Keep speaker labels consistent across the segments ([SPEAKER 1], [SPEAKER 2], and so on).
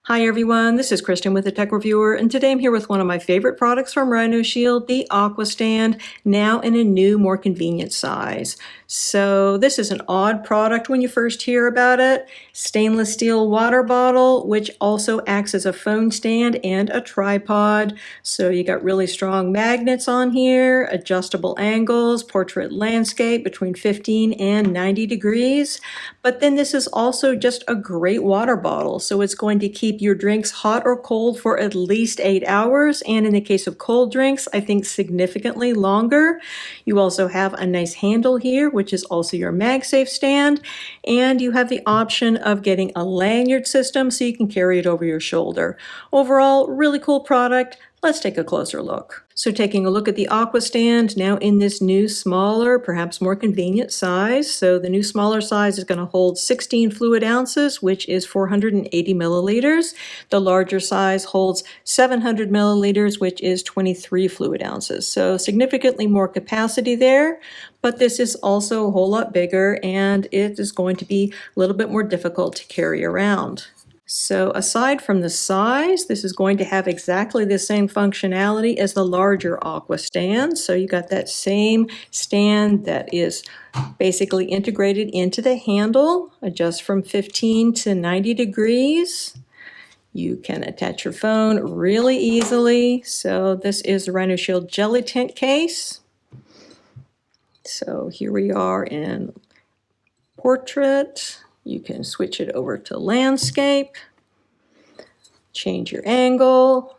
[SPEAKER 1] Hi everyone, this is Kristen with the Tech Reviewer, and today I'm here with one of my favorite products from RHINOSHIELD, the AquaStand, now in a new, more convenient size. So this is an odd product when you first hear about it. Stainless steel water bottle, which also acts as a phone stand and a tripod. So you got really strong magnets on here, adjustable angles, portrait landscape between 15 and 90 degrees. But then this is also just a great water bottle. So it's going to keep your drinks hot or cold for at least 8 hours. And in the case of cold drinks, I think significantly longer. You also have a nice handle here, which is also your MagSafe stand. And you have the option of getting a lanyard system so you can carry it over your shoulder. Overall, really cool product. Let's take a closer look. So taking a look at the AquaStand, now in this new, smaller, perhaps more convenient size. So the new smaller size is going to hold 16 fluid ounces, which is 480 milliliters. The larger size holds 700 milliliters, which is 23 fluid ounces. So significantly more capacity there, but this is also a whole lot bigger, and it is going to be a little bit more difficult to carry around. So aside from the size, this is going to have exactly the same functionality as the larger AquaStand. So you got that same stand that is basically integrated into the handle, adjust from 15 to 90 degrees. You can attach your phone really easily. So this is the RHINOSHIELD Jelly Tint case. So here we are in portrait. You can switch it over to landscape, change your angle.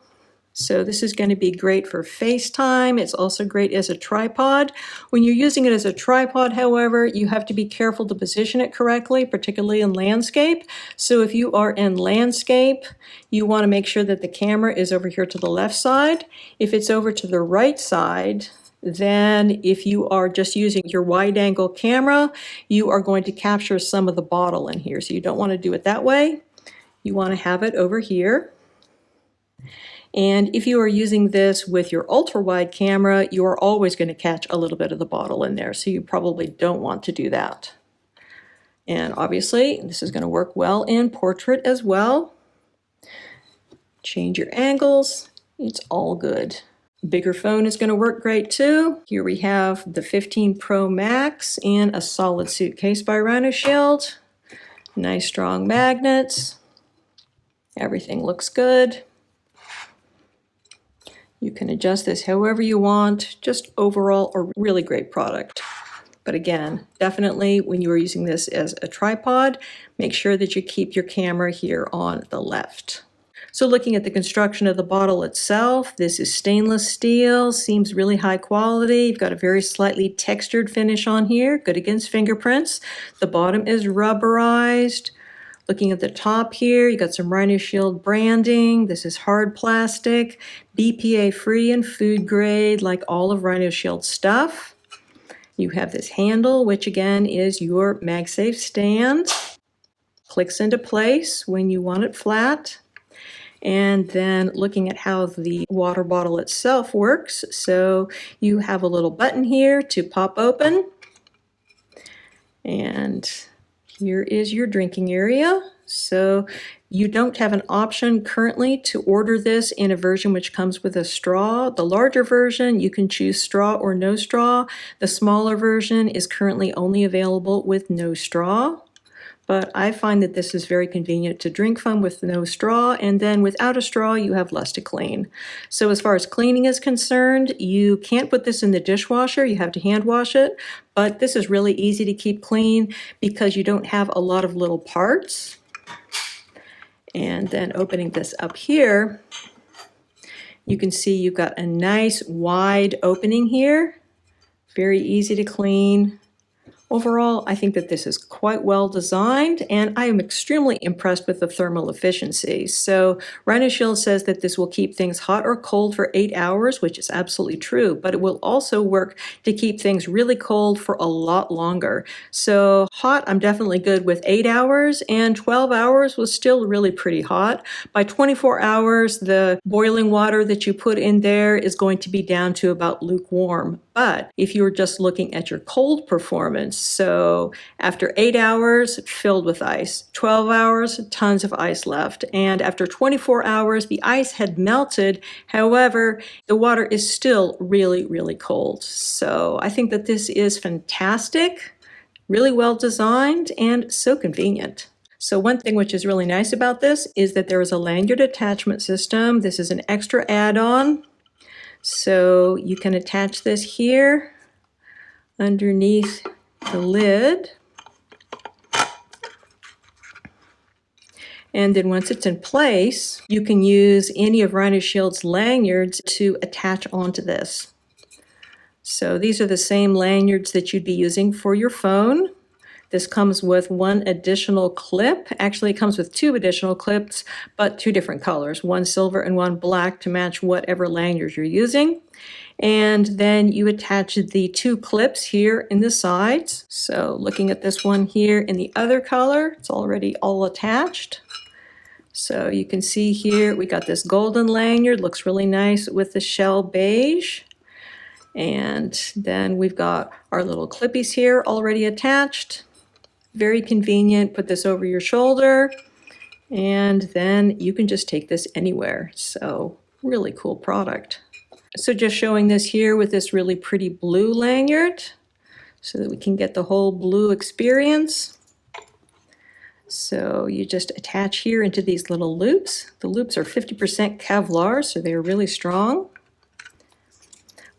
[SPEAKER 1] So this is going to be great for FaceTime. It's also great as a tripod. When you're using it as a tripod, however, you have to be careful to position it correctly, particularly in landscape. So if you are in landscape, you want to make sure that the camera is over here to the left side. If it's over to the right side, then if you are just using your wide angle camera, you are going to capture some of the bottle in here. So you don't want to do it that way. You want to have it over here. And if you are using this with your ultra wide camera, you are always going to catch a little bit of the bottle in there. So you probably don't want to do that. And obviously this is going to work well in portrait as well. Change your angles. It's all good. Bigger phone is going to work great too. Here we have the 15 Pro Max in a solid suitcase by RHINOSHIELD. Nice strong magnets. Everything looks good. You can adjust this however you want. Just overall a really great product. But again, definitely when you are using this as a tripod, make sure that you keep your camera here on the left. So looking at the construction of the bottle itself, this is stainless steel, seems really high quality. You've got a very slightly textured finish on here, good against fingerprints. The bottom is rubberized. Looking at the top here, you got some RHINOSHIELD branding. This is hard plastic, BPA free and food grade, like all of RHINOSHIELD stuff. You have this handle, which again is your MagSafe stand. Clicks into place when you want it flat. And then looking at how the water bottle itself works. So you have a little button here to pop open. And here is your drinking area. So you don't have an option currently to order this in a version which comes with a straw. The larger version, you can choose straw or no straw. The smaller version is currently only available with no straw. But I find that this is very convenient to drink from with no straw, and then without a straw, you have less to clean. So as far as cleaning is concerned, you can't put this in the dishwasher, you have to hand wash it, but this is really easy to keep clean because you don't have a lot of little parts. And then opening this up here, you can see you've got a nice wide opening here, very easy to clean. Overall, I think that this is quite well designed, and I am extremely impressed with the thermal efficiency. So RHINOSHIELD says that this will keep things hot or cold for 8 hours, which is absolutely true, but it will also work to keep things really cold for a lot longer. So hot, I'm definitely good with 8 hours, and 12 hours was still really pretty hot. By 24 hours, the boiling water that you put in there is going to be down to about lukewarm. But if you're just looking at your cold performance, So after 8 hours, filled with ice. 12 hours, tons of ice left. And after 24 hours, the ice had melted. However, the water is still really, really cold. So I think that this is fantastic, really well designed, and so convenient. So one thing which is really nice about this is that there is a lanyard attachment system. This is an extra add-on. So you can attach this here underneath the lid. And then once it's in place, you can use any of RHINOSHIELD's lanyards to attach onto this. So these are the same lanyards that you'd be using for your phone. This comes with one additional clip. Actually, it comes with 2 additional clips, but 2 different colors, one silver and one black to match whatever lanyard you're using. And then you attach the 2 clips here in the sides. So looking at this one here in the other color, it's already all attached. So you can see here, we got this golden lanyard, looks really nice with the shell beige. And then we've got our little clippies here already attached. Very convenient, put this over your shoulder, and then you can just take this anywhere. So really cool product. So just showing this here with this really pretty blue lanyard so that we can get the whole blue experience. So you just attach here into these little loops. The loops are 50% Kevlar, so they're really strong.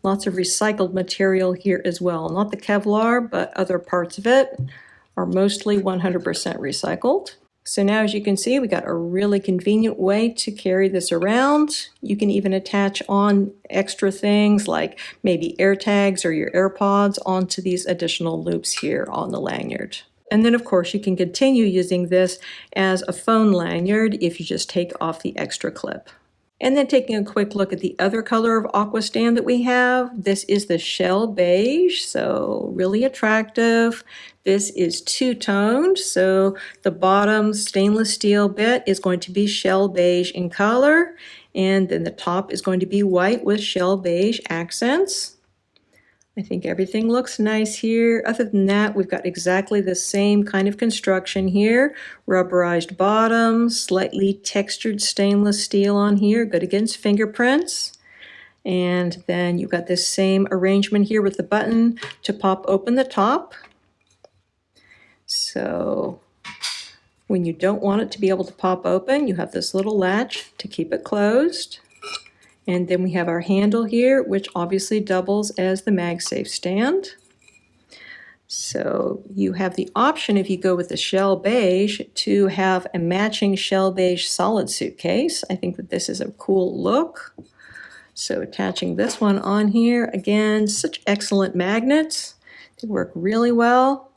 [SPEAKER 1] Lots of recycled material here as well. Not the Kevlar, but other parts of it are mostly 100% recycled. So now, as you can see, we got a really convenient way to carry this around. You can even attach on extra things like maybe AirTags or your AirPods onto these additional loops here on the lanyard. And then, of course, you can continue using this as a phone lanyard if you just take off the extra clip. And then taking a quick look at the other color of AquaStand that we have. This is the shell beige, so really attractive. This is 2-toned, so the bottom stainless steel bit is going to be shell beige in color, and then the top is going to be white with shell beige accents. I think everything looks nice here. Other than that, we've got exactly the same kind of construction here. Rubberized bottom, slightly textured stainless steel on here, good against fingerprints. And then you've got this same arrangement here with the button to pop open the top. So when you don't want it to be able to pop open, you have this little latch to keep it closed. And then we have our handle here, which obviously doubles as the MagSafe stand. So you have the option, if you go with the shell beige, to have a matching shell beige solid suitcase. I think that this is a cool look. So attaching this one on here, again, such excellent magnets. They work really well.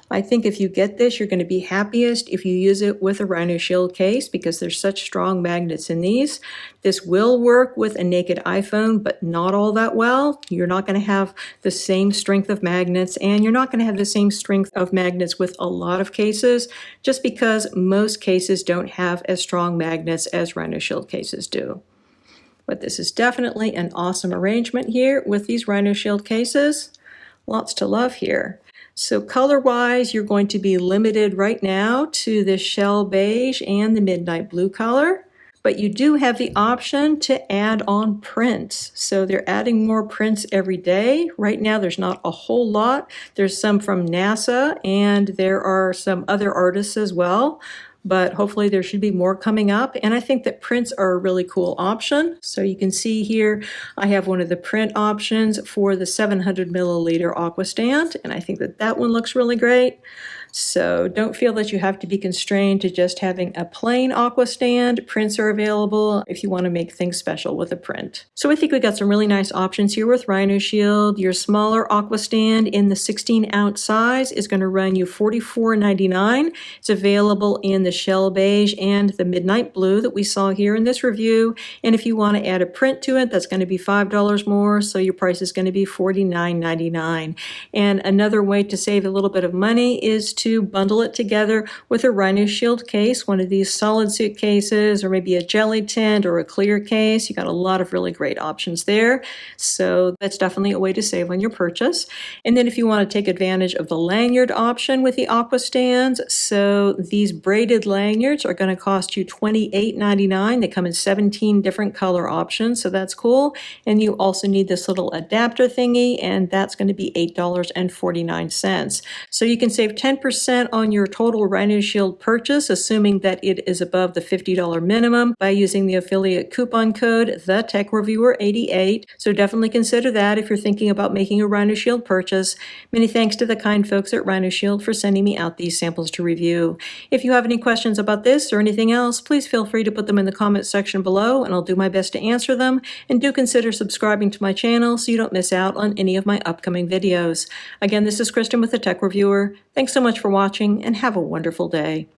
[SPEAKER 1] I think if you get this, you're going to be happiest if you use it with a RHINOSHIELD case because there's such strong magnets in these. This will work with a naked iPhone, but not all that well. You're not going to have the same strength of magnets, and you're not going to have the same strength of magnets with a lot of cases, just because most cases don't have as strong magnets as RHINOSHIELD cases do. But this is definitely an awesome arrangement here with these RHINOSHIELD cases. Lots to love here. So color-wise, you're going to be limited right now to the shell beige and the midnight blue color, but you do have the option to add on prints. So they're adding more prints every day. Right now, there's not a whole lot. There's some from NASA, and there are some other artists as well. But hopefully there should be more coming up. And I think that prints are a really cool option. So you can see here, I have one of the print options for the 700 milliliter AquaStand. And I think that that one looks really great. So don't feel that you have to be constrained to just having a plain AquaStand. Prints are available if you want to make things special with a print. So I think we got some really nice options here with RHINOSHIELD. Your smaller AquaStand in the 16-ounce size is going to run you $44.99. It's available in the shell beige and the midnight blue that we saw here in this review. And if you want to add a print to it, that's going to be $5 more. So your price is going to be $49.99. And another way to save a little bit of money is to to bundle it together with a RHINOSHIELD case, one of these solid suitcases, or maybe a jelly tint or a clear case. You got a lot of really great options there. So that's definitely a way to save on your purchase. And then if you want to take advantage of the lanyard option with the AquaStands, so these braided lanyards are going to cost you $28.99. They come in 17 different color options, so that's cool. And you also need this little adapter thingy, and that's going to be $8.49. So you can save 10% on your total RHINOSHIELD purchase, assuming that it is above the $50 minimum, by using the affiliate coupon code TheTechReviewer88. So definitely consider that if you're thinking about making a RHINOSHIELD purchase. Many thanks to the kind folks at RHINOSHIELD for sending me out these samples to review. If you have any questions about this or anything else, please feel free to put them in the comments section below, and I'll do my best to answer them. And do consider subscribing to my channel so you don't miss out on any of my upcoming videos. Again, this is Kristen with the Tech Reviewer. Thanks so much for watching, and have a wonderful day.